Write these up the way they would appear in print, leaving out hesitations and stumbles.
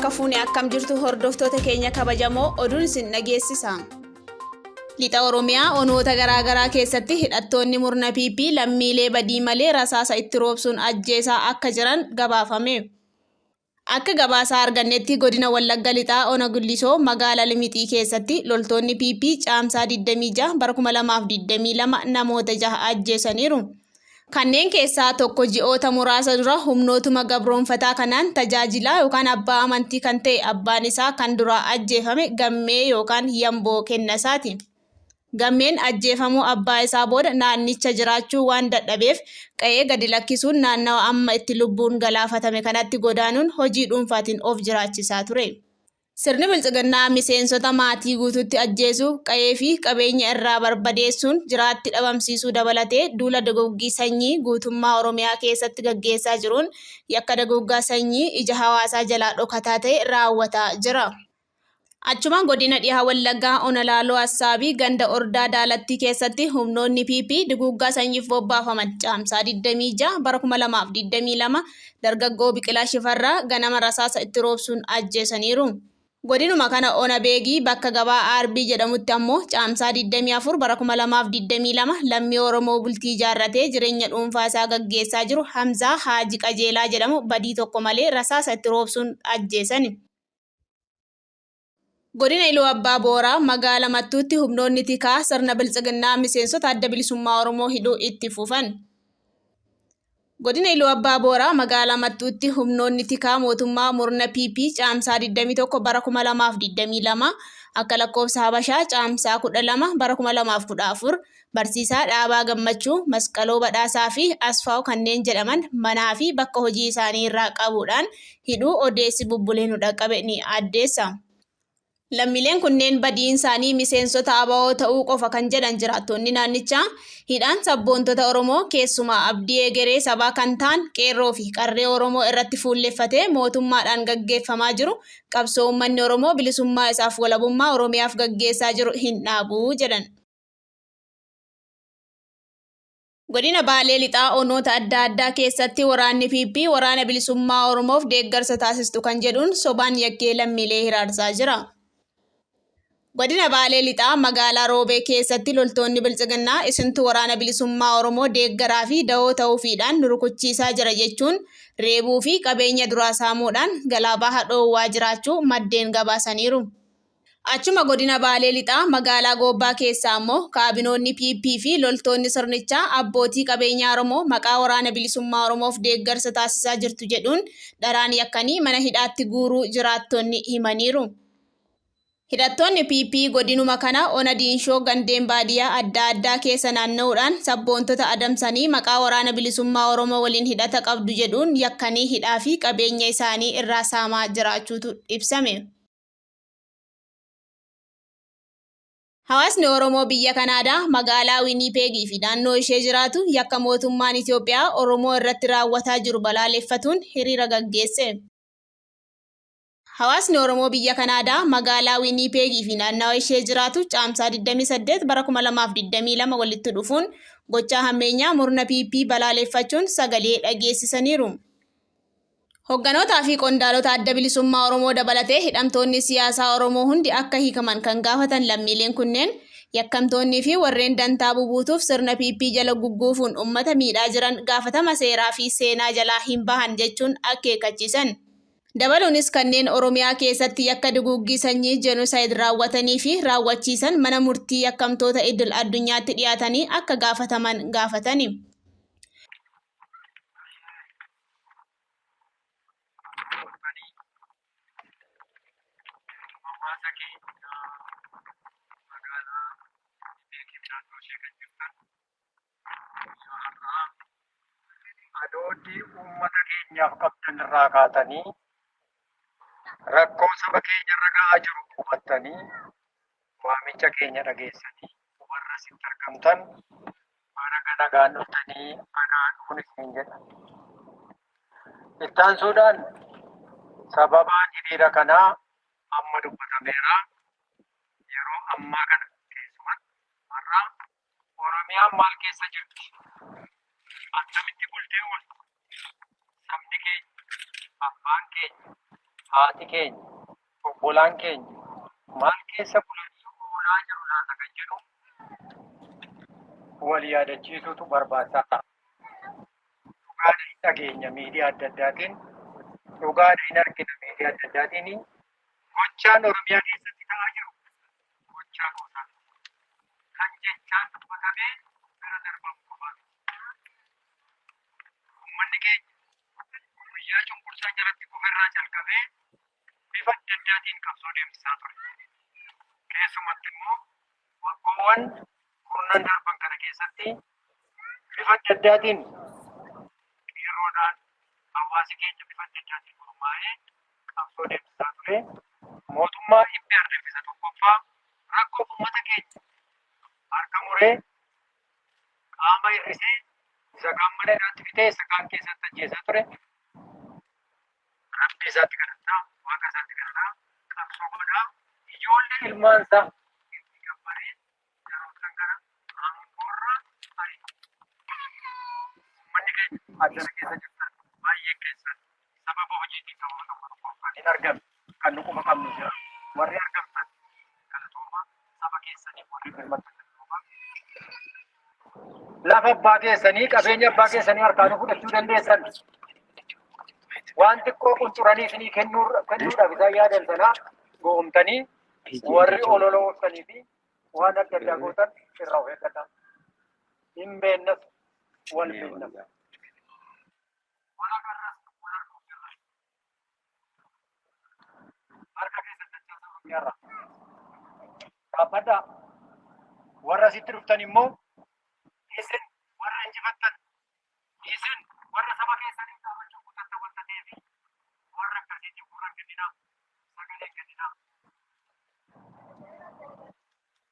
harka fuune akkam jirtu hordoftoota keenya kabajamoo oduun isin dhageessisa. Lixa Oromiyaa onoota garaagaraa keessatti hidhattoonni murna PP lammiilee badii malee rasaasa itti roobsuun ajjeesaa akka jiran gabaafame. Akka gabaasaa argannetti godina Wallagga Lixaa Ona Gullisoo magaalaa Limixii keessatti loltoonni PP caamsaa 26 bara 2022 namoota 6 ajjeesaniiru. Kanneen keessaa tokko ji'oota muraasa dura humnootuma gabroonfataa kanaan tajaajilaa yookaan abbaa amantii kan ta'e abbaan isaa kan duraa ajjeefame Gammee yookaan Yamboo Kennasaati. Gammeen ajjeefamuu abbaa isaa booda naannicha jiraachuu waan dadhabeef qa'ee gadi lakkisuun naannawa amma itti lubbuun galaafatame kanatti godaanuun hojii dhuunfaatiin of jiraachisaa ture. Sirni bilchiginnaa miseensota maatii guutuutti ajjeesuu, qa'ee fi qabeenya irraa barbadeessuun jiraatti dhabamsiisuu dabalatee duula duguggaa sanyii guutummaa Oromiyaa keessatti gaggeessaa jiruun yakka duguggaa sanyii ija hawaasaa jalaa dhokataa ta'e raawwataa jira. Achuma godina dhihaa Wallaggaa Ona Laaloo Assaabii ganda Ordaa Daalattii keessatti humnoonni PP duguggaa sanyiif bobbaafaman caamsaa 26 bara 2022 dargaggoo Biqilaa Shifarraa ganama rasaasa itti roobsuun ajjeesaniiru. Godinuma kana Ona Beegii bakka gabaa Arbii jedhamutti ammoo caamsaa 24 bara 2022 lammii Oromoo bultii ijaarratee jireenya dhuunfaa isaa gaggeessaa jiru Hamzaa Haaji Qajeelaa jedhamu badii tokko malee rasaasa itti roobsuun ajjeesani. Godina Iluu Abbaa Booraa magaalaa Mattuutti humnoonni tikaa sirna bilchiginnaa miseensota adda bilisummaa Oromoo hidhuu itti fufan. Godina Iluu Abbaa Booraa magaalaa Mattuutti humnoonni tikaa mootummaa murna PP caamsaa 21 bara 2022 akka lakkoofsa Habashaa caamsaa 12 bara 2014 barsiisaa Dhaabaa Gammachuu, Masqaloo Badhaasaa fi Asfaaw kanneen jedhaman manaa fi bakka hojii isaanii irraa qabuudhaan hidhuu odeessi bubbulee nu dhaqqabe ni addeessa. Lammiileen kunneen badiin isaanii miseensota ABO ta'uu qofa kan jedhan jiraattonni naannichaa hidhaan sabboontota Oromoo keessumaa abdii egeree sabaa kan ta'an qeerroo fi qarree Oromoo irratti fuulleffatee mootummaadhaan gaggeeffamaa jiru qabsoo uummanni Oromoo bilisummaa isaaf walabummaa Oromiyaaf gaggeessaa jiru hin dhaabu jedhan. Godina Baalee Lixaa onoota adda addaa keessatti waraanni PP waraana bilisummaa Oromoof deeggarsa taasistu kan jedhuun sobaan yakkee lammiilee hiraarsaa jira. Godina Baalee Lixaa magaalaa Roobee keessatti loltoonni bilchiginnaa isintu waraana bilisummaa Oromoo deeggaraa fi da'oo ta'uufiidhaan rukuchiisaa jira jechuun reebuu fi qabeenya duraa saamuudhaan galaabaa hadhoowwaa jiraachuu maddeen gabaasaniiru. Achuma godina Baalee Lixaa magaalaa Goobbaa keessaa ammoo kaabinoonni PP fi loltoonni sirnichaa abbootii qabeenyaa Oromoo maqaa waraana bilisummaa Oromoof deeggarsa taasisaa jirtu jedhuun dharaan yakkanii mana hidhaatti guuruu jiraattonni himaniiru. Hidhattoonni PP godinuma kana Ona Diinshoo gandeen baadiyyaa adda addaa keessa naanna'uudhaan sabboontota adamsanii maqaa waraana bilisummaa Oromoo waliin hidhata qabdu jedhuun yakkanii hidhaa fi qabeenya isaanii irraa saamaa jiraachuutu ibsame. Hawaasni Oromoo biyya Kanaadaa magaalaa Wiinipeegii fi naannoo ishee jiraatu yakka mootummaan Itoophiyaa Oromoo irratti raawwataa jiru balaaleffatuun hiriira gaggeesse. Hawaasni Oromoo biyya Kanaadaa magaalaa Wiinipeegii fi naannoo ishee jiraatu caamsaa 28 bara 2022 walitti dhufuun gochaa hammeenyaa murna PP balaaleffachuun sagalee dhageessisaniiru. Hogganootaa fi qondaalota adda bilisummaa Oromoo dabalatee hidhamtoonni siyaasaa Oromoo hundi akka hiikaman kan gaafatan lammiileen kunneen yakkamtoonnii fi warreen dantaa bubuutuuf sirna PP jala gugguufuun uummata miidhaa jiran gaafatama seeraa fi seenaa jalaa hin bahan jechuun akeekkachiisan. Dabaluunis kanneen Oromiyaa keessatti yakka duguggaa sanyii jenosaayid raawwatanii fi raawwachiisan mana murtii yakkamtoota idil addunyaatti dhiyaatanii akka gaafataman gaafatani. Adoodii uummata keenyaaf qabdan irraa kaatanii rakkoo saba keenya irra gahaa jiru hubattanii waamicha keenya dhageessanii warra sitti argamtan bara nagaan dhuftanii anaa kunis hin jedha. Ittaansuudhaan sababaan hiriira kanaa amma dubbatameera. Yeroo ammaa kana keessumatti har'a Oromiyaan maal keessa jirti? Akkamitti bultee ooltu? Sabni keenya, abbaan keenya, haati keenya, obbolaan keenya maal keessa bulanii oolaa jiru laata kan jedhu wal yaadachiisuutu barbaachisaa ta'a. Dhugaadha hin dhageenya miidiyaa adda addaatiin, dhugaadha hin argina miidiyaa adda addaatiin gochaan Oromiyaa keessatti ta'aa jiru gochaa gootaa kan jechaan dubbatamee gara darbamu qofaati. Uummanni keenya guyyaa cunqursaa jalatti ofirraa jalqabee bifa adda addaatiin qabsoo deemsisaa ture. Keessumatti immoo waggoowwan kurnan darban kana keessatti bifa adda addaatiin qeerroodhaan hawaasi keenya bifa adda addaatiin gurmaa'ee qabsoo deemsisaa ture. Mootummaa dhibbi ardeeffisa tokkoffaa rakkoo uummata keenya harka muree qaama hir'isee isa kaan mana hidhaatti fitee isa kaan keessatti ajjeesaa ture. Rabbi isaatti kadhataa, waaqa isaatti kadhataa, qabsoo godhaa, ijoollee ilmaan isaa itti gabbaree yeroo kana aangoorra ari'a. Uummanni keenya addana keessa jirtan baay'ee keessan sababa hojiitiin sababa tokko tokkoof kan hin argamne kan nu quba qabnu jira. Warri argamtan galatooma saba keessanii warri birmatan galatooma. Lafa abbaa keessanii qabeenya abbaa keessanii harkaan fudhachuu dandeessan. Waan xiqqoo qunxuranii isinii kennuudhaaf isaan yaadan sanaa goomtanii warri ololooftanii fi waan adda addaa gootan irraa of eeggataa. Hin beeknas wal beeknas. Harka keessatti dachaasaa Oromiyaarraa. Dhaabbadhaa. Warra asitti dhuftan immoo isin warra injifattan, isin warra saba keessanii dhaabachuu kutatan wanta ta'eef warra akkasiitti gurra kenninaa, sagalee kenninaa.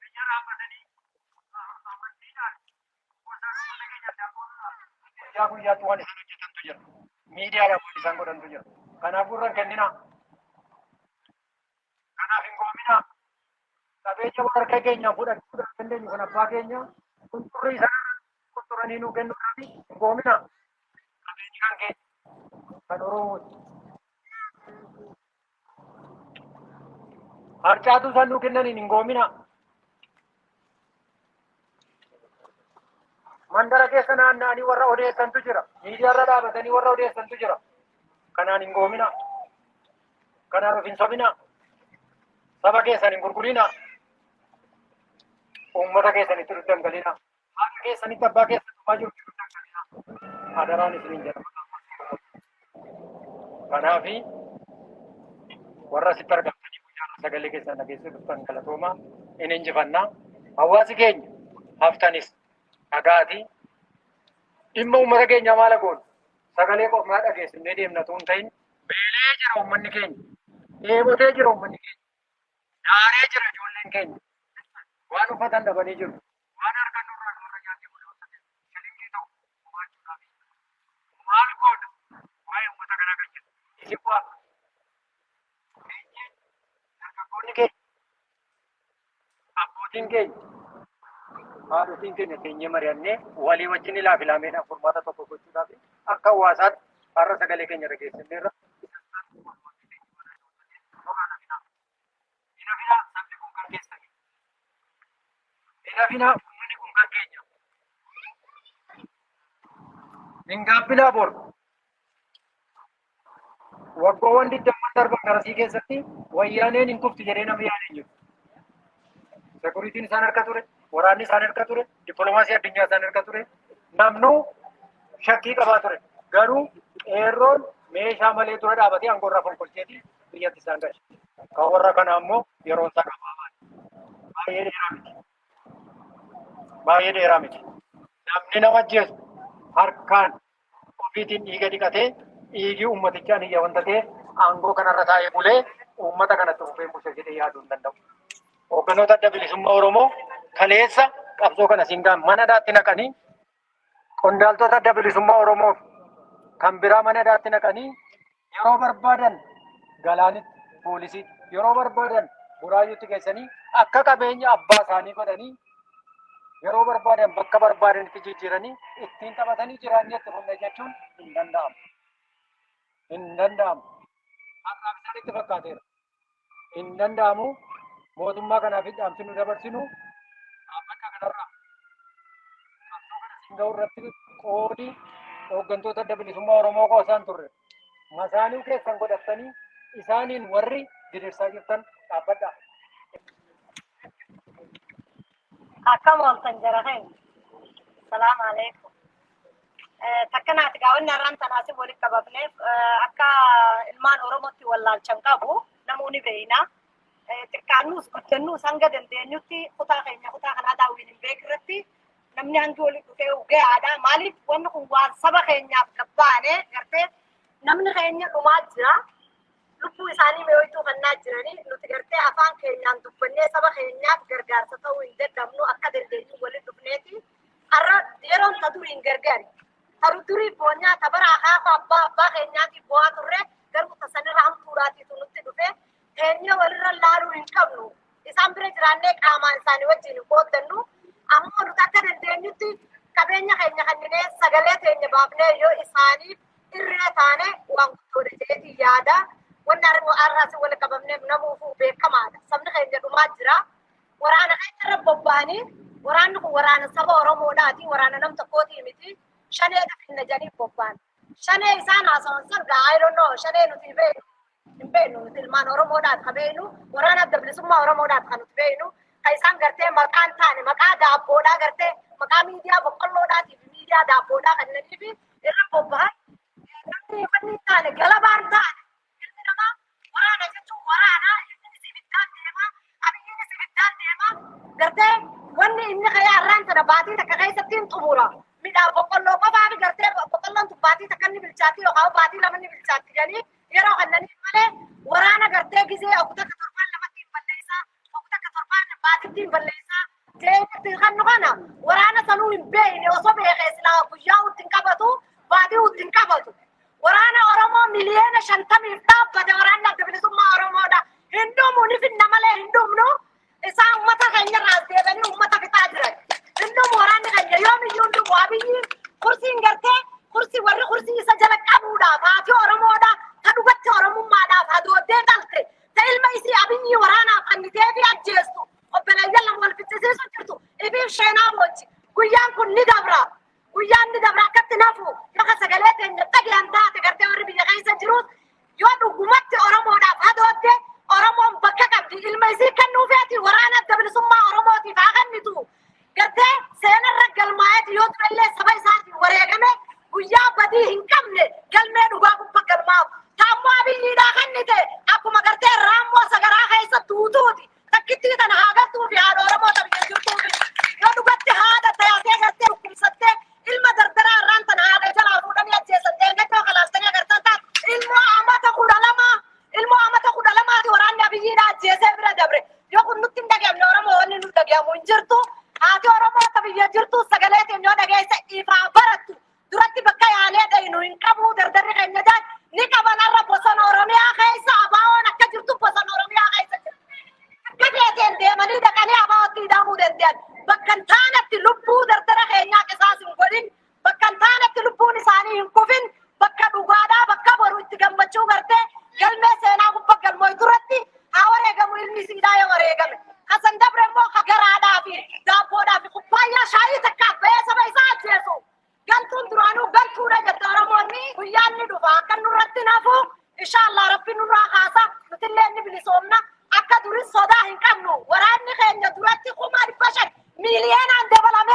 Biyya dhaabbatanii amantiidhaan gosa biyya keenya daawwachuudhaan guyyaa guyyaatti waan isaan hojjetantu jira. Miidiyaadhaan waan isaan godhantu jira. Kanaaf gurra kenninaa. Kanaaf hin goominaa. Qabeenya harka keenyaan fudhachuudhaan dandeenyu kan abbaa keenya qunxurrii isaa qunxuranii nuu kennuudhaaf hin goominaa. Qabeenyi kan keenya kan Oromooti. Harcaatu isaan nuu kennaniin hin goominaa. Mandara keessa naanna'anii warra odeessantu jira. Miidiyaarra dhaabatanii warra odeessantu jira. Kanaan hin goominaa. Kanaan of hin sobinaa. Saba keessan hin gurgurinaa. Uummata keessanitti dhangala'inaa. Haqa keessanitti abbaa keessatti dhumaa jiru dhangala'inaa. Adaraan isiniin jedhama. Kanaaf warra asitti argamtanii guyyaa sagalee keessan dhageessisuudhaan galatoomaa hin injifannaa. Hawaasi keenya haftanis dhagaatii dhimma uummata keenyaa maal goonu sagalee qofaa dhageessifnee deemna tuun ta'in beelee jira uummanni keenya, dheebotee jira uummanni keenya, daaree jira ijoolleen keenya. Waan uffatan dhabanii jiru. Waan harkaan nurraa nyaatee bulee hojjetan shalinkii ta'u gumaachuudhaaf maal gooda waa'ee uummata kanaa kan jedhu isin waa keenya dargaggoonni keenya abbootiin keenya haadhotiin keenya teenyee mari'annee walii wajjin ilaafilaameen furmaata tokko gochuudhaaf akka hawaasaatti har'a sagalee keenya dhageessineerra. Inafina uummanni kun kan keenya. Hin gaabbilaa bor. Waggoowwan 20 darban garasii keessatti wayyaaneen hin kufti jedhee nama yaadeen jiru. Sekuritiin isaan harka ture, waraanni isaan harka ture, dippiloomaasii addunyaa isaan harka ture. Namnuu shakkii qabaa ture. Garuu qeerroon meeshaa malee dura dhaabatee aangoorraa fonqolcheetii biyyatti isaan galche. Kan warra kanaa immoo yeroo isaa gabaabaa. Baay'ee dheeraa miti. Baay'ee dheeraa miti. Namni nama ajjeesu harkaan ofiitiin dhiiga dhiqatee dhiigii uummatichaan iyya wanta ta'eef aangoo kanarra taa'ee bulee uummata kanatti fufee bulcha jedhee yaaduu hin danda'u. Hoogganoota adda bilisummaa Oromoo kaleessa qabsoo kana siingaan mana hidhaatti naqanii qondaaltota adda bilisummaa Oromoo kan biraa mana hidhaatti naqanii yeroo barbaadan galaanitti poolisiitti yeroo barbaadan buraayyuutti geessanii akka qabeenya abbaa isaanii godhanii yeroo barbaadan bakka barbaadanitti jijjiiranii ittiin taphatanii jiraanneetti humna jechuun hin danda'amu. Hin danda'amu. maalitti fakkaateera. Hin danda'amu mootummaa kanaaf dhaamsi nu dabarsinu akka kanarraa qabsoo kana singa'u irratti qoodi hooggantoota adda bilisummaa Oromoo qoosaan turre. Masaanuu keessan godhattanii isaaniin warri diriirsaa jirtan dhaabbadhaa. Akkam ooltan jara keenya. Salaamu alaikum. Takkanaati gaawwanni har'aan tanaasi walitti qabamneef akka ilmaan Oromootti wallaalchan qabu namoonni beeyna. Xiqqaannuus guddannuus hanga dandeenyutti kutaa keenya kutaa kanaa daawwiin hin beekirratti namni hangi walitti dhufee ugee aadaa maaliif wanni kun waan saba keenyaaf gabbaane gartee namni keenya dhumaa jira. Lubbuu isaanii meeyoituu kannaa jiranii nuti gartee afaan keenyaan dubbannee saba keenyaaf gargaarsa ta'uu hin dadhabnu akka dandeenyu walitti dhufneeti. Har'a yeroon ta durii hin gargaari. Taru durii boonyaa tabara akaakuu abbaa keenyaatiif bu'aa turre garuu tasanirra hamtuuraatiitu nutti dhufe keenya walirra laaluu hin qabnu. Isaan bira jiraannee qaamaan isaanii wajjin hin qooddannu. Ammoo nuti akka dandeenyutti qabeenya keenya kanneen sagalee keenya baafnee yoo isaaniif irree taane waan guddoodha jedheeti yaada. Wanni har'aasi wal qabamneef namuufuu beekamaadha. Sabni keenya dhumaa jira. Waraana keenya irra bobba'anii waraanni kun waraana saba Oromoodhaati. Waraana nam tokkooti miti. Shanee finna jedhanii bobba'an. Shanee isaan haasawan sargaa I don't know. Shanee nuti beeknu hin beeknu nuti ilmaan Oromoodhaati kan beeknu. Waraana adda bilisummaa Oromoodhaati kan nuti beeknu. Kan isaan gartee maqaan taane maqaa daabboodhaa gartee maqaa miidiyaa boqqolloodhaatii fi miidiyaa daabboodhaa kanneenii fi irra bobba'an. Namni wanni taane galabaan taane. Waraana jechuun waraana inni sibiddaan deema abiyyiin sibiddaan deema gartee wanni inni kayyaa irraan sana baatii takka keessatti hin xumura midhaan boqqolloo qofaa fi gartee boqqolloon tun baatii takka inni bilchaatti yookaan baatii lama inni bilchaatti jedhanii yeroo kannaniif malee waraana gartee gisee okta akka torbaan lamatti hin balleessaa okta akka torbaan baatiitti hin balleessaa jeetti kannu kana waraana sanuu hin beekne osoo beekee silaa guyyaa utti hin qabatu baatii utti hin qabatu. Waraana Oromoo miliyoona 50 dhaabbate waraanni adda bilisummaa Oromoodha. Hindumu ni finna malee hindumnu isaan uummata keenya irraa deebanii uummata fixaa jiran. Hindumu waraanni keenya yoomiyyuu hindumu abiyyiin kursiin gartee kursii warri kursii isa jala qabuudhaaf haati Oromoodha. Ta dhugatti Oromummaadhaaf hadooddee dhalte. Ta ilma isii abiyyii waraanaaf kannitee fi ajjeestu. Obboleeyyan lama wal fichisiisu jirtu. Ifiif sheenaa mochi. Guyyaan kun ni dabra. Guyyaan ni dabra akkatti nafu. Yookaan sagalee teenya dhageen taate gartee warri biyya keessa jiruus yoo dhugumatti Oromoodhaaf hadooddee Oromoon bakka qabdi ilma isii kennuufeeti waraana adda bilisummaa Oromootiif haa kennitu. Gartee seenarra galmaa'eeti yoo turellee saba isaatiin wareegame guyyaa badii hin qabne galmee dhugaa gubba galmaa'u. Taammoo abiyyiidhaa kennite akkuma gartee raammoo sagaraa keessa tuutuuti. Takkittii tana haa galtuu fi haadha Oromoota biyya jirtuufi yoo dhugatti haadha tayaatee gartee dhukkubsattee ilma dardaraa irraan tana haadha jalaa fuudhanii ajjeesattee eeggachoo kalaastanii agartan taate ilmoo amata 12 waraanni abiyyiidhaa ajjeesee bira dabre yoo kun nutti hin dhageenye Oromoo wanni nu dhagahamu hin jirtu haati Oromoota biyya jirtu sagalee teenya yoo dhageesse ifaa barattu duratti bakka yaalee dhayinu hin qabu dardarri keenya jaan ni qaban har'a bosona Oromiyaa keessa abaawoon akka jirtu bosona Oromiyaa keessa jirtu. Akka deeteen deemanii dhaqanii abaawootti hidhamuu danda'an. Bakka hin taanetti lubbuu dardara keenyaa qisaas hin godhin. Bakka hin taanetti lubbuun isaanii hin kufin. Bakka dhugaadhaa bakka boru itti gammachuu gartee galmee seenaa gubbaa galmooy duratti haa wareegamu ilmi siidhaa yoo wareegame. Kasan dabre immoo ka garaadhaa fi daabboodhaa fi kubbaayyaa shaayii takka abbee saba isaa ajjeesu. Galtuun duraanuu galtuudha jette Oromoonni guyyaan ni dhufa akka nurratti nafu inshaallah rabbi nurraa kaasa nutillee ni bilisoomna akka duris sodaa hin qabnu waraanni keenya duratti 500,000 miliyoonaan dabalame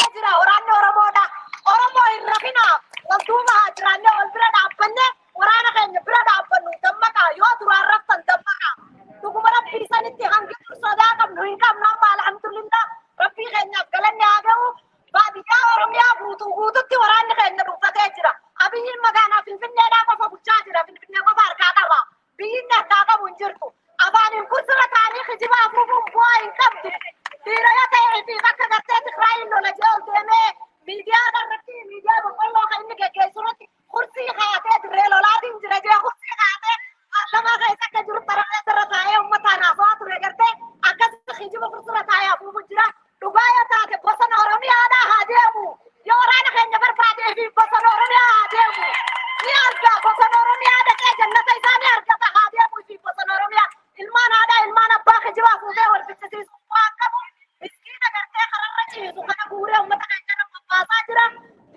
waraana guuree uummata keenya nama baasaa jira.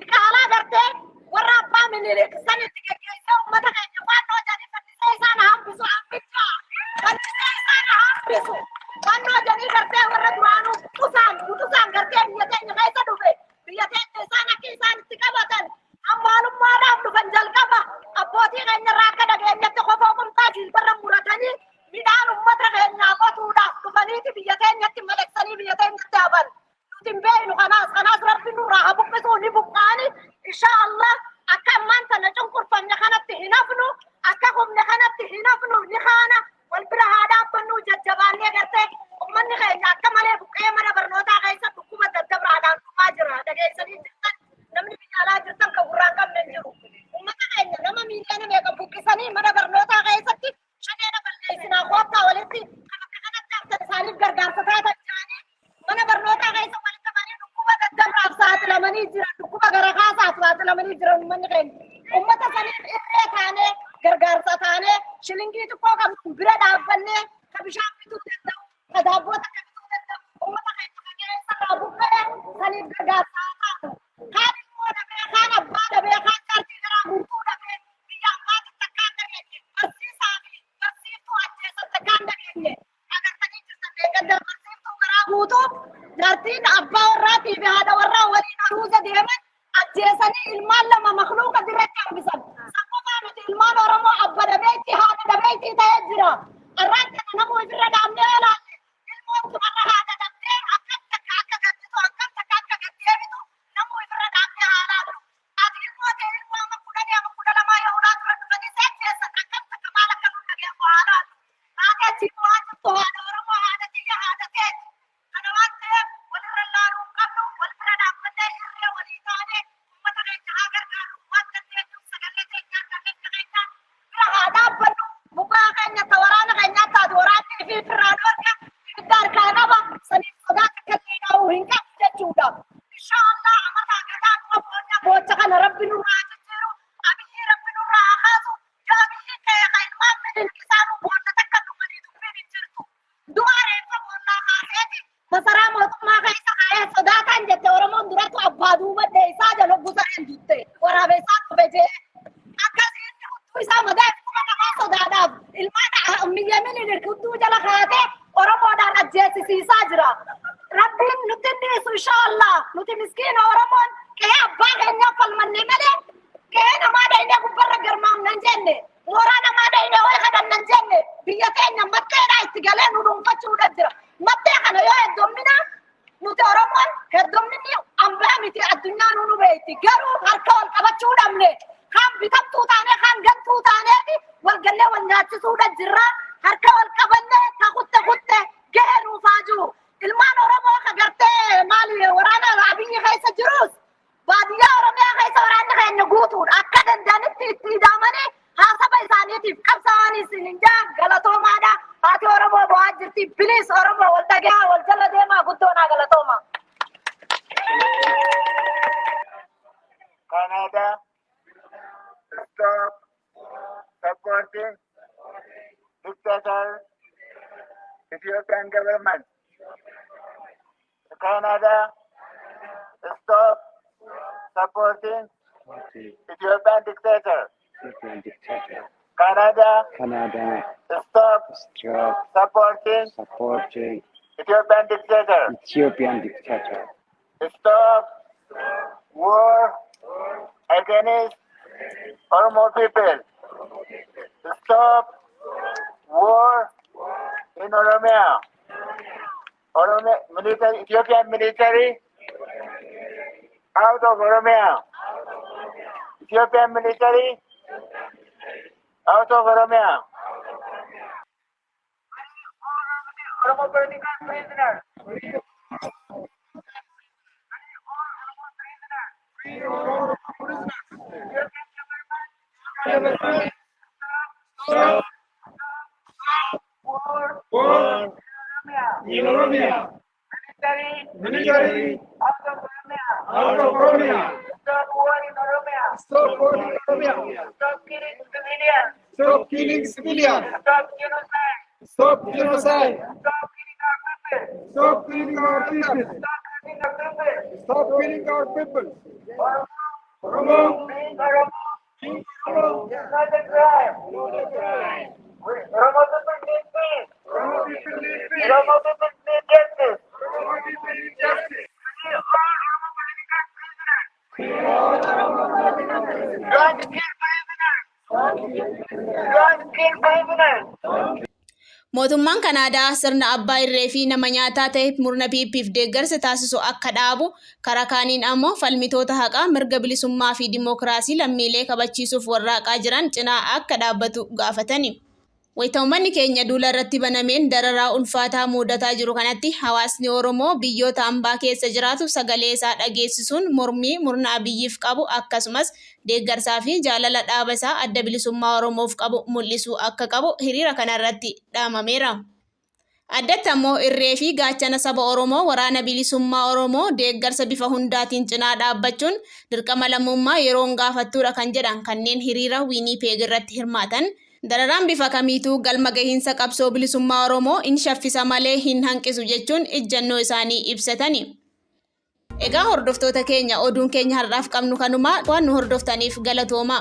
Dikaalaa gartee warra abbaa minilik sanitti geggeessee uummata keenya fannoo jedhanii fannisee isaan hambisu hambicha. Fannisee isaan hambisu. Fannoo jedhanii gartee warra duraanuu utusaan gartee biyya keenya keessa dhufe. Biyya keenya isaan akka isaan itti qabatan. Ammaalummaadhaaf dhufan jalqaba. Abbootii keenya irraa akka dhageenyatti qofoo qumxaa jilbarra muratanii midhaan uummata keenyaa qotuudhaaf dhufaniiti biyya keenyatti maleksanii biyya keenyatti hafan. Nuti hin beeknu kanaas rabbi nurraa haa buqqisuu ni buqqaani. Inshaallah akka ammaan tana cunqurfamne kanatti hin hafnu akka humne kanatti hin hafnu ni kaana wal bira haa dhaabbannu jajjabaannee gartee uummanni keenya akka malee buqqee mana barnootaa keessa dhukkuba daddabraadhaan dhufaa jira. Dhageessanii jirtan namni biyya alaa jirtan kan gurraan qabne hin jiru. Uummata keenya nama miiliyoona meeqa buqqisanii mana barnootaa keessatti shaneena balleessinaa koottaa walitti kan akka kanatti haftan isaaniif gargaarsa taatan jedhanii mana barnootaa keessa walitti qabanii dhukkuba daddabraaf saaxilamanii jiran dhukkuba gara kaasaaf saaxilamanii jiran uummanni keenya. Uummata saniif irree taanee gargaarsa taanee shilingii xiqqoo qabnu bira dhaabbannee ka bishaan bituu danda'u ka daabboo takka bituu danda'u uummata keenya fageessa irraa buqqee saniif gargaarsa haa taatu. Kaan immoo dhabee kaan abbaa dhabee kaan jaartii garaa guutuu dhabee biyya abbaatiin takkaan dhageenye barsiisaa fi barsiiftuu ajjeesan takkaan dhageenye agartanii jirtan deeggadda barsiiftuu garaa guutuu jaartiin abbaa warraatii fi haadha warraa waliin aruuza deeman ajjeesanii ilmaan lama makluuqa dirreetti hambisan. Sakkuma nuti ilmaan Oromoo abba dhabeetti haadha dhabeetti ta'ee jira. Arraan kana namuu ofirra dhaabnee ilaalle ilmoon tumarra haadha dhabdee akkam takka akka gadditu akkam takka akka gaddeebitu namuu ofirra dhaabnee haa ilaallu. Ati ilmoo ta'e ilmoo amma 10 amma 12 yoo dura dhufanii ajjeesan akkam takka maal akka nu dhageeffu haa ilaallu. Haati achi immoo haa jirtu haadha Oromoo haadha xiyya haadha ta'eeti. Kana waan ta'eef walirra ilaaluu hin qabnu wal bira dhaabbannee irree walii taanee uummata keenya haa gargaaru waan dandeessuuf sagalee keenyaa sagalee keenyaa bira haa dhaabbannu buqqaa keenya ta waraana keenyaa taatu waraanni fi firraa dhoorga ibidda harkaa qaba saniif sodaa akka keenyaa'uu hin qabu jechuudha. Inshaallah amataa gadaa boocha kana rabbi nurraa jijjiiru abiyyi rabbi nurraa haa kaasu yoo biyyi ta'e ka ilmaan milkisaanuu boolla takka dhumanii dubbiin hin jirtu. Du'a reeffa boollaa kaaseeti masaraa mootummaa keessa kaayee sodaataan jette Oromoon duratti abbaa duuba isaa jala gusareen dutte waraabessaa dhufe jee akkasiin hudduu isaa madaa ittuma namaa sodaadhaaf ilmaan miyyamini hudduu jala kaatee Oromoodhaan ajjeesisiisaa jira. Rabbiin nutti dhiisu inshaallah nuti miskiina Oromoon qe'ee abbaa keenyaaf falmanne malee qe'ee namaa dhaynee gubbarra garmaamnan jenne mooraa namaa dhaynee wayii kadhannan jenne biyya keenya matteedhaa itti galee nu dhuunfachuudha jira. Mattee kana yoo heddummina nuti Oromoon heddummini ambaa miti addunyaa nu beeyti garuu harka wal qabachuu dhabne kaan bitattuu taanee kaan gantuu taaneeti wal gallee wal nyaachisuudha jirra harka wal qabannee ta kutte gahee nuufaa jiru. Ilmaan Oromoo ka gartee maali waraana abiyyi keessa jirus baadiyyaa Oromiyaa keessa waraanni keenya guutuudha akka danda'anitti itti hidhamanii haasaba isaaniitiif qabsaa'anii isin hin jaan galatoomaadha. Haati Oromoo bo'aa jirti bilis Oromoo wal dhagaa wal jala deemaa guddoonaa galatooma. Canada, stop supporting dictator Ethiopian government. Canada, stop supporting Ethiopian dictator. Canada, stop supporting Ethiopian dictator. Stop war against Oromo people. Stop war in Oromia. Ethiopian military out of Oromia. Ethiopian military out of Oromia. Oromo political prisoners. War in Oromia. Military out of Oromia. Stop war in Oromia. Stop killing civilians. Stop genocide. Stop killing our people. Stop killing our people. Oromo. Being Oromo. Is not a crime. Oromo people need peace. Oromo people need peace. Oromo people need justice. Oromo people need justice. Don't kill prisoners. Don't kill prisoners. Mootummaan Kanaadaa sirna abbaa irree fi nama nyaataa ta'e murna PP'f deeggarsa taasisu akka dhaabu, karaa kaaniin ammoo falmitoota haqaa mirga bilisummaa fi dimookiraasii lammiilee kabachiisuuf warraaqaa jiran cinaa akka dhaabbatu gaafatani. Wayita uummanni keenya duula irratti banameen dararaa ulfaataa mudataa jiru kanatti hawaasni Oromoo biyyoota hambaa keessa jiraatu sagalee isaa dhageessisuun mormii murna Abiyyiif qabu akkasumas deeggarsaa fi jaalala dhaaba isaa adda bilisummaa Oromoof qabu mul'isuu akka qabu hiriira kanarratti dhaamameera. Addatti ammoo irree fi gaachana saba Oromoo waraana bilisummaa Oromoo deeggarsa bifa hundaatiin cinaa dhaabbachuun dirqama lammummaa yeroon gaafattuudha kan jedhan kanneen hiriira Winnipeg irratti hirmaatan. Dararaan bifa kamiituu galma gahiinsa qabsoo bilisummaa Oromoo in shaffisa malee hin hanqisu jechuun ejjennoo isaanii ibsatani. Egaa hordoftoota keenya oduun keenya har'aaf qabnu kanuma waan nu hordoftaniif galatooma.